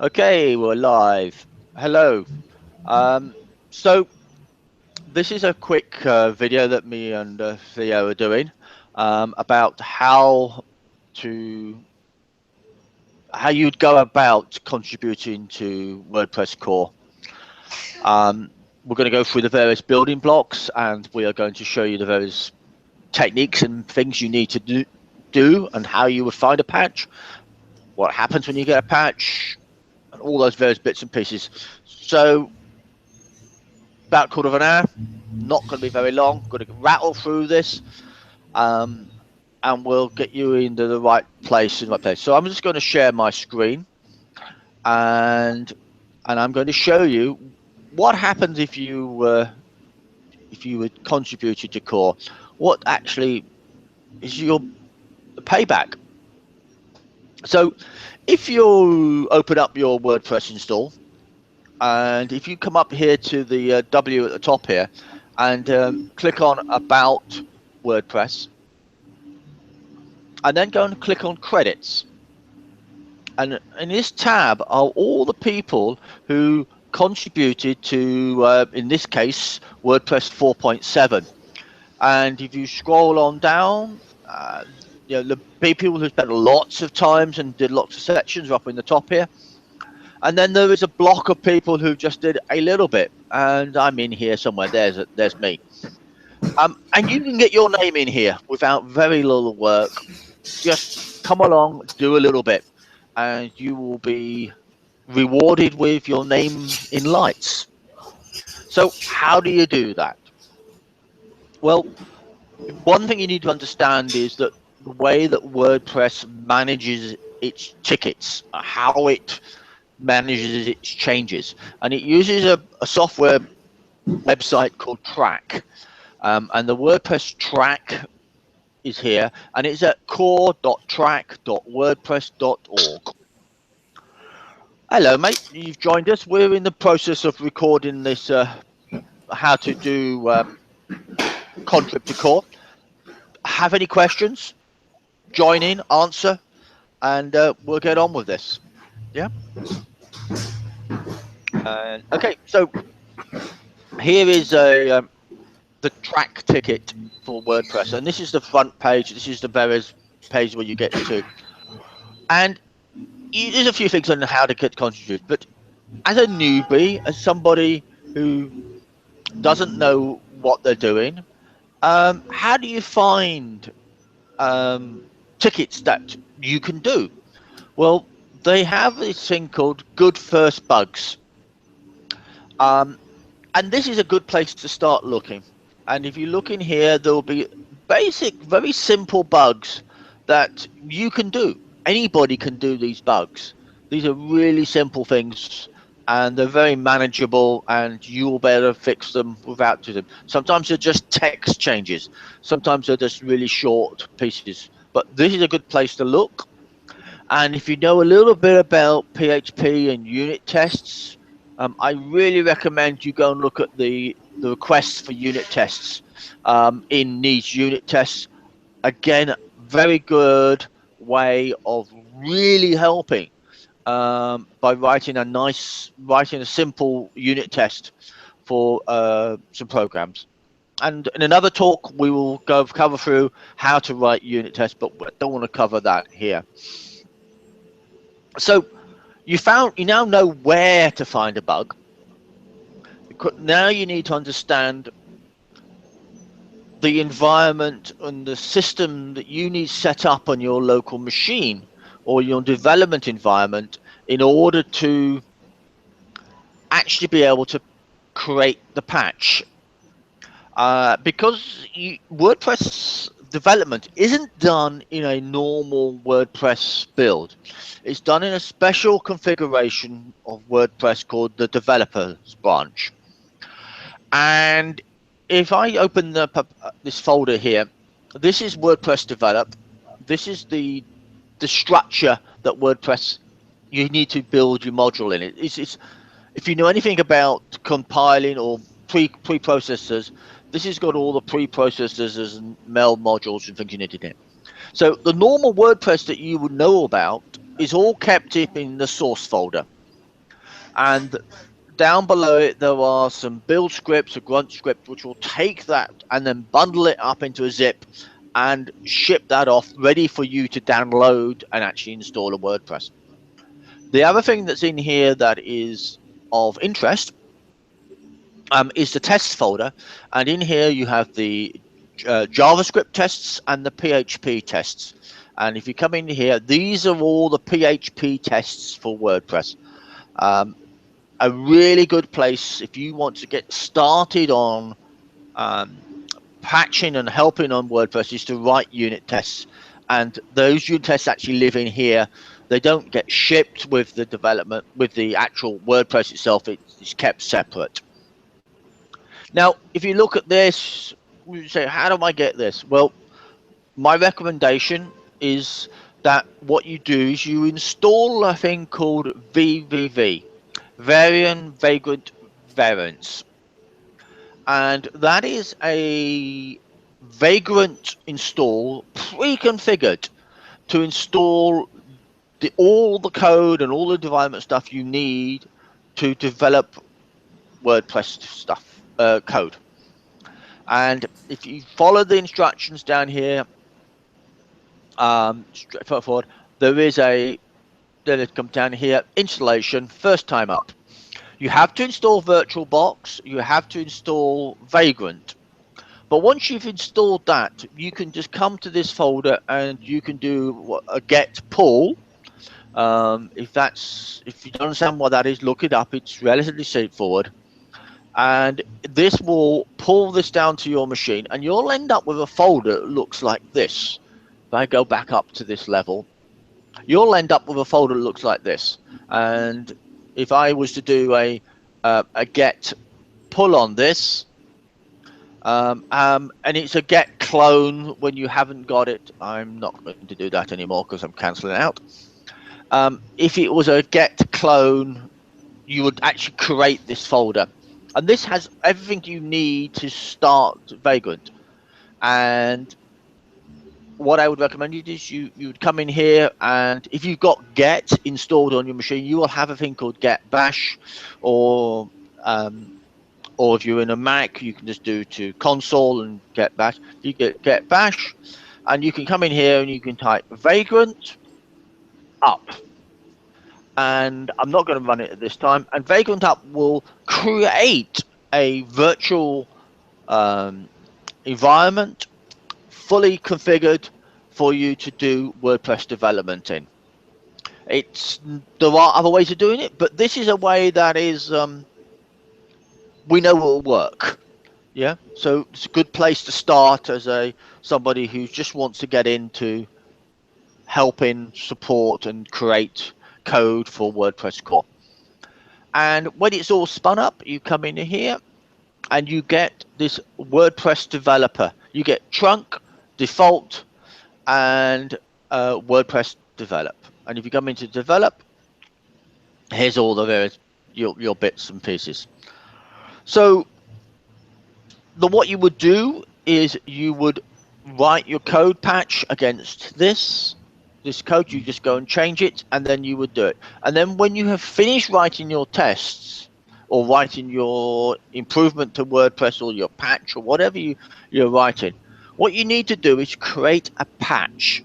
Okay, we're live. Hello. Um, so this is a quick video that me and Theo are doing about how you'd go about contributing to WordPress core. We're going to go through the various building blocks, and we are going to show you the various techniques and things you need to do and how you would find a patch, what happens when you get a patch, and all those various bits and pieces. So about a quarter of an hour, not going to be very long. Going to rattle through this, and we'll get you into the right place So I'm just going to share my screen, and I'm going to show you what happens if you would contributed to core. What actually is your payback? So if you open up your WordPress install, and if you come up here to the W at the top here and click on About WordPress, and then go and click on Credits, and in this tab are all the people who contributed to, in this case, WordPress 4.7. And if you scroll on down, the people who spent lots of times and did lots of sections are up in the top here. And then there is a block of people who just did a little bit, and I'm in here somewhere. There's me. And you can get your name in here without very little work. Just come along, do a little bit, and you will be rewarded with your name in lights. So how do you do that? Well, one thing you need to understand is that the way that WordPress manages its tickets, how it manages its changes, and it uses a software website called Track, and the WordPress Track is here, and it's at core.track.wordpress.org. Hello, mate. You've joined us. We're in the process of recording this how to do Contrib2Core. Have any questions? Join in, answer, and we'll get on with this. Yeah. Okay, so here is the track ticket for WordPress, and this is the front page. This is the various page where you get to, and there's a few things on how to get contribute. But as a newbie, as somebody who doesn't know what they're doing, how do you find tickets that you can do? Well, they have this thing called Good First Bugs. And this is a good place to start looking. And if you look in here, there will be basic, very simple bugs that you can do. Anybody can do these bugs. These are really simple things, and they're very manageable, and you'll be able to fix them without doing them. Sometimes they're just text changes. Sometimes they're just really short pieces. But this is a good place to look. And if you know a little bit about PHP and unit tests, I really recommend you go and look at the requests for unit tests in these unit tests. Again, very good way of really helping by writing a simple unit test for some programs. And in another talk, we will cover through how to write unit tests, but we don't want to cover that here. So you now know where to find a bug. Now you need to understand the environment and the system that you need set up on your local machine or your development environment in order to actually be able to create the patch. Because WordPress development isn't done in a normal WordPress build. It's done in a special configuration of WordPress called the developers branch. And if I open this folder here, this is WordPress develop. This is the structure that WordPress you need to build your module in. It's if you know anything about compiling or preprocessors, this has got all the preprocessors and mail modules and things you need to do. So the normal WordPress that you would know about is all kept up in the source folder. And down below it, there are some build scripts, a grunt script, which will take that and then bundle it up into a zip and ship that off, ready for you to download and actually install a WordPress. The other thing that's in here that is of interest is the tests folder, and in here you have the JavaScript tests and the PHP tests. And if you come in here, these are all the PHP tests for WordPress. A really good place if you want to get started on patching and helping on WordPress is to write unit tests. And those unit tests actually live in here. They don't get shipped with the development, with the actual WordPress itself. It's kept separate. Now, if you look at this, you say, how do I get this? Well, my recommendation is that what you do is you install a thing called VVV, Vagrant Variants. And that is a Vagrant install pre-configured to install all the code and all the development stuff you need to develop WordPress stuff, code. And if you follow the instructions down here, straightforward, there is then it comes down here, installation, first time up. You have to install VirtualBox, you have to install Vagrant. But once you've installed that, you can just come to this folder and you can do a get pull. If you don't understand what that is, look it up. It's relatively straightforward. And this will pull this down to your machine, and you'll end up with a folder that looks like this. If I go back up to this level, you'll end up with a folder that looks like this. And if I was to do a get pull on this, and it's a get clone when you haven't got it, I'm not going to do that anymore because I'm cancelling out. If it was a get clone, you would actually create this folder. And this has everything you need to start Vagrant. And what I would recommend you do is you would come in here, and if you've got get installed on your machine, you will have a thing called get bash, or if you're in a Mac, you can just do to console and get bash. You get bash, and you can come in here and you can type Vagrant up. And I'm not going to run it at this time. And Vagrant up will create a virtual environment fully configured for you to do WordPress development in. There are other ways of doing it, but this is a way that is we know will work. Yeah, so it's a good place to start as somebody who just wants to get into helping support and create code for WordPress core. And when it's all spun up, you come in here and you get this WordPress developer. You get trunk, default, and WordPress develop. And if you come into develop, here's all the various your bits and pieces. So what you would do is you would write your code patch against this code. You just go and change it, and then you would do it. And then when you have finished writing your tests or writing your improvement to WordPress or your patch or whatever you're writing, what you need to do is create a patch,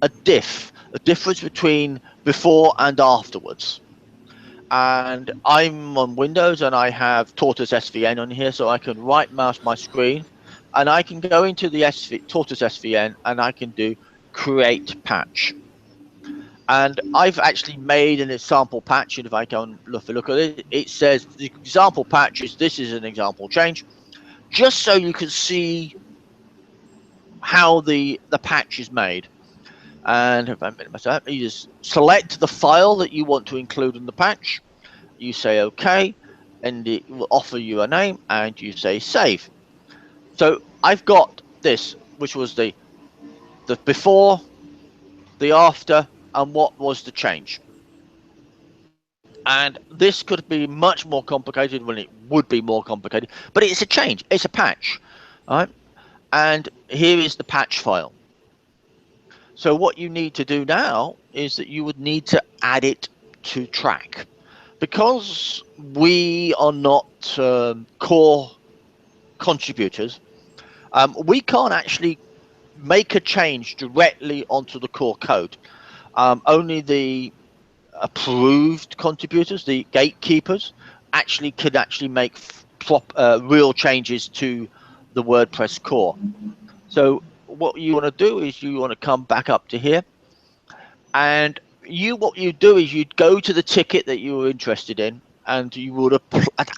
a diff, a difference between before and afterwards. And I'm on Windows and I have Tortoise SVN on here, so I can right mouse my screen and I can go into the Tortoise SVN and I can do create patch. And I've actually made an example patch, and if I go and look at it, it says the example patch is this is an example change, just so you can see how the patch is made. And if I make myself, you just select the file that you want to include in the patch, you say OK, and it will offer you a name, and you say save. So I've got this, which was the before, the after, and what was the change. And this could be much more complicated when it would be more complicated, but it's a change, it's a patch. All right? And here is the patch file. So what you need to do now is that you would need to add it to track, because we are not core contributors, we can't actually make a change directly onto the core code. Only the approved contributors, the gatekeepers, could actually make real changes to the WordPress core. So what you want to do is you want to come back up to here, and what you do is you'd go to the ticket that you were interested in, and you would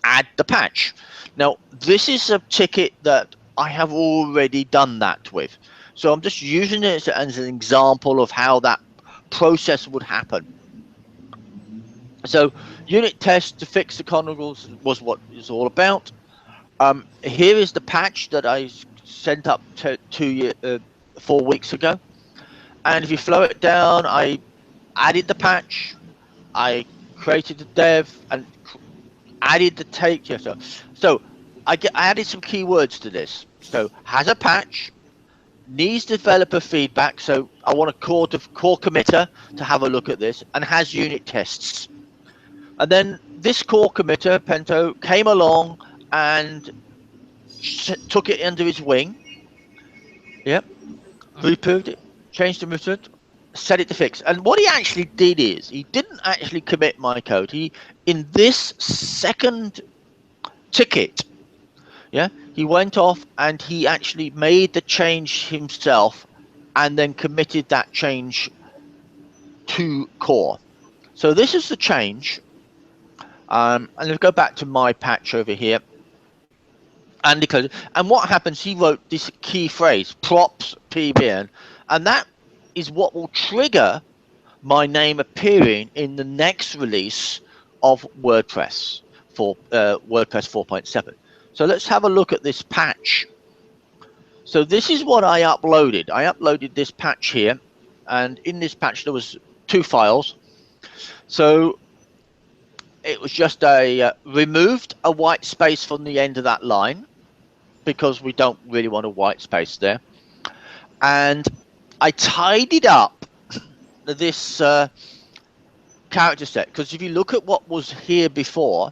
add the patch. Now this is a ticket that I have already done that with, so I'm just using it as an example of how that process would happen. So unit test to fix the controls was what it's all about. Here is the patch that I sent up to 4 weeks ago, and if you flow it down, I added the patch, I created the dev, and added the take. Yeah, so I added some keywords to this. So has a patch, needs developer feedback. So I want a core committer to have a look at this, and has unit tests. And then this core committer, Pento, came along and took it under his wing. Yep. Reproved it, changed the method, set it to fix. And what he actually did is he didn't actually commit my code. He, in this second ticket, yeah, he went off and he actually made the change himself and then committed that change to core. So this is the change. And let's go back to my patch over here. And what happens, he wrote this key phrase, props PBN, and that is what will trigger my name appearing in the next release of WordPress for WordPress 4.7. So let's have a look at this patch. So this is what I uploaded. I uploaded this patch here, and in this patch there was 2 files. So it was just removed a white space from the end of that line, because we don't really want a white space there. And I tidied up this character set, because if you look at what was here before,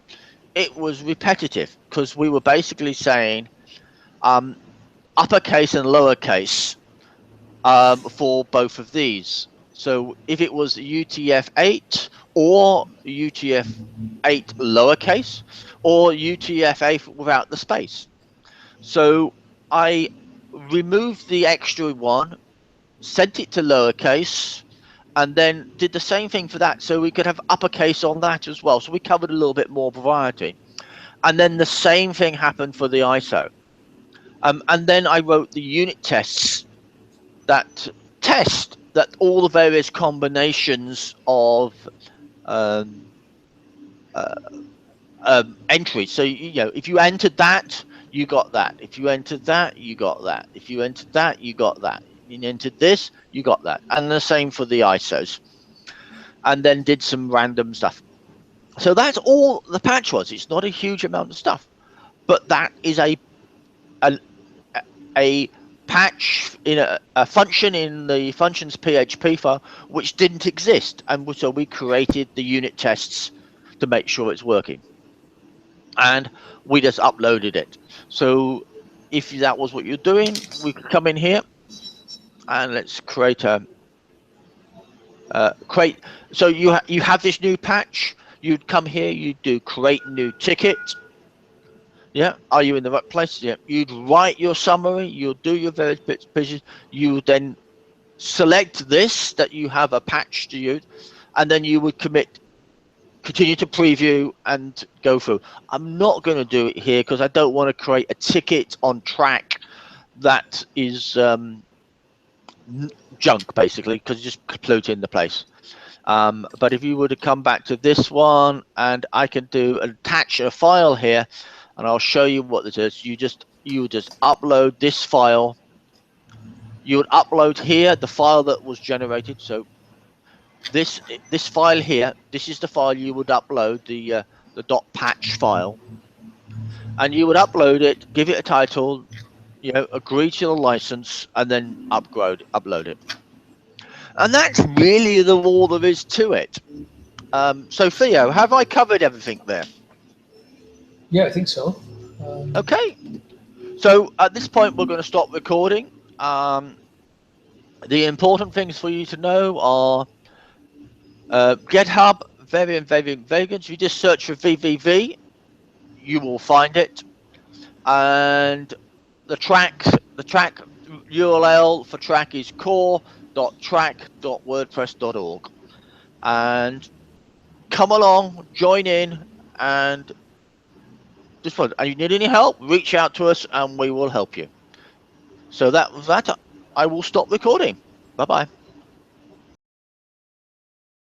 it was repetitive, because we were basically saying uppercase and lowercase for both of these. So if it was UTF-8 or UTF-8 lowercase or UTF-8 without the space. So I removed the extra one, sent it to lowercase, and then did the same thing for that, so we could have uppercase on that as well. So we covered a little bit more variety. And then the same thing happened for the ISO. And then I wrote the unit tests that test that all the various combinations of entries. So, you know, if you entered that, you got that. If you entered that, you got that. If you entered that, you got that. If you entered this, you got that. And the same for the ISOs. And then did some random stuff. So that's all the patch was. It's not a huge amount of stuff, but that is a patch in a function in the functions PHP file which didn't exist, and so we created the unit tests to make sure it's working, and we just uploaded it. So if that was what you're doing, we could come in here and let's create a so you have this new patch. You'd come here, you'd do create new ticket. Yeah, are you in the right place? Yeah, you'd write your summary, you'll do your various bits and pieces, you then select this that you have a patch to use, and then you would continue to preview and go through. I'm not going to do it here because I don't want to create a ticket on track that is junk, basically, because it just floats into place. But if you were to come back to this one, and I can attach a file here, and I'll show you what this is. You would just upload this file. You would upload here the file that was generated. So this file here, this is the file you would upload, the .patch file, and you would upload it, give it a title, you know, agree to the license, and then upload it. And that's really all there is to it. So Theo, have I covered everything there? Yeah, I think so. Okay. So at this point, we're going to stop recording. The important things for you to know are GitHub, very good. If you just search for VVV, you will find it. And the track URL for track is core.track.wordpress.org. And come along, join in, and just and you need any help, reach out to us and we will help you. So that I will stop recording. Bye bye.